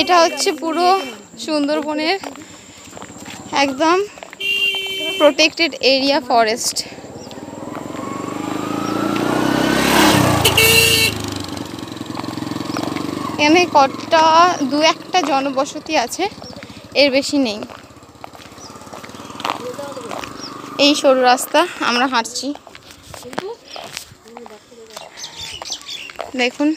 এটা হচ্ছে পুরো সুন্দরবনের একদম প্রোটেক্টেড এরিয়া ফরেস্ট। এখানে কটা দু একটা জনবসতি আছে, এর বেশি নেই। এই সরু রাস্তা আমরা হাঁটছি, দেখুন।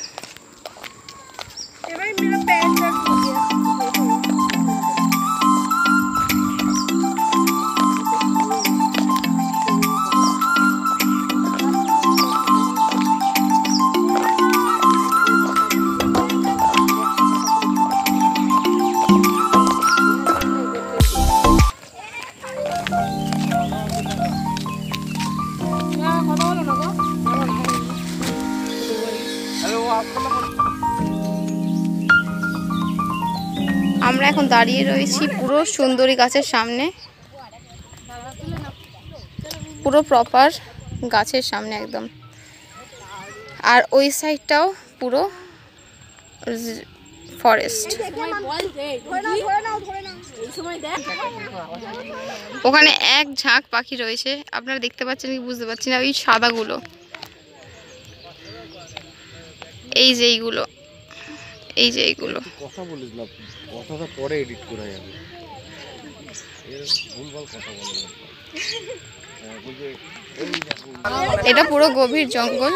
আমরা এখন দাঁড়িয়ে রয়েছি পুরো সুন্দরী গাছের সামনে, পুরো প্রপার গাছের সামনে একদম। আর ওই সাইডটাও পুরো ফরেস্ট। ওখানে এক ঝাঁক পাখি রয়েছে, আপনারা দেখতে পাচ্ছেন কি বুঝতে পারছি না, ওই সাদাগুলো, এই যে এইগুলো, এই যে এইগুলো। কথা বলিস না, কথাটা পরে এডিট করা যাবে, ভুলভাল কথা বলে। এটা পুরো গভীর জঙ্গল,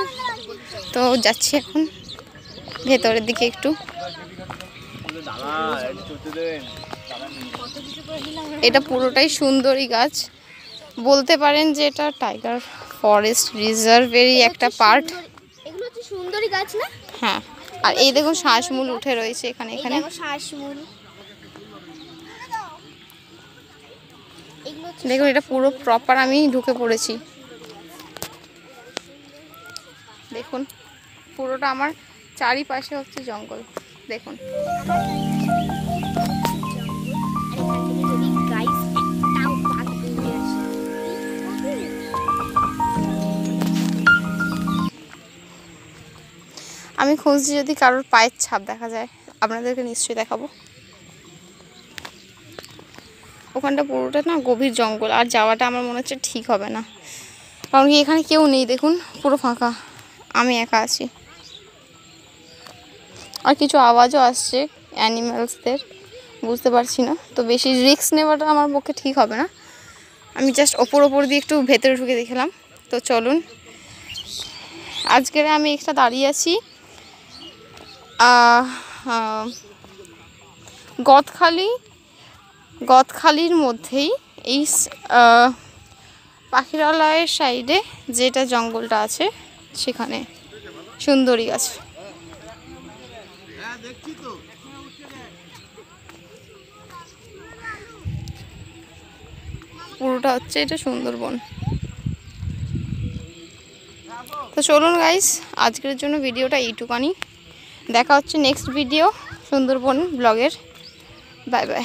তো যাচ্ছি এখন ভেতরের দিকে একটু। এটা পুরোটাই সুন্দরী গাছ, বলতে পারেন যে এটা টাইগার ফরেস্ট রিজার্ভেরই একটা পার্ট। এগুলো হচ্ছে সুন্দরী গাছ না? হ্যাঁ, আর এই দেখুন শ্বাসমূল উঠে রয়েছে এখানে। এখানে দেখুন, এটা পুরো প্রপার আমি ঢুকে পড়েছি। দেখুন পুরোটা আমার চারিপাশে হচ্ছে জঙ্গল, দেখুন। আমি খুঁজছি যদি কারোর পায়ের ছাপ দেখা যায়, আপনাদেরকে নিশ্চয়ই দেখাবো। ওখানটা পুরোটা না গভীর জঙ্গল, আর যাওয়াটা আমার মনে হচ্ছে ঠিক হবে না, কারণ কি এখানে কেউ নেই। দেখুন পুরো ফাঁকা, আমি একা আছি। আর কিছু আওয়াজও আসছে অ্যানিম্যালসদের, বুঝতে পারছি না। তো বেশি রিস্ক নেওয়াটা আমার পক্ষে ঠিক হবে না। আমি জাস্ট ওপর দিয়ে একটু ভেতরে ঢুকে দেখলাম। তো চলুন, আজকের আমি একটা দাঁড়িয়ে আছি গদখালির মধ্যেই, এই পাখিরালয়ের সাইডে যেটা জঙ্গলটা আছে সেখানে সুন্দরী গাছ। পুরোটা হচ্ছে এটা সুন্দরবন। তো চলুন গাইস, আজকের জন্য ভিডিওটা এইটুকানি। দেখা হচ্ছে নেক্সট ভিডিও সুন্দরবন ব্লগের। Bye bye.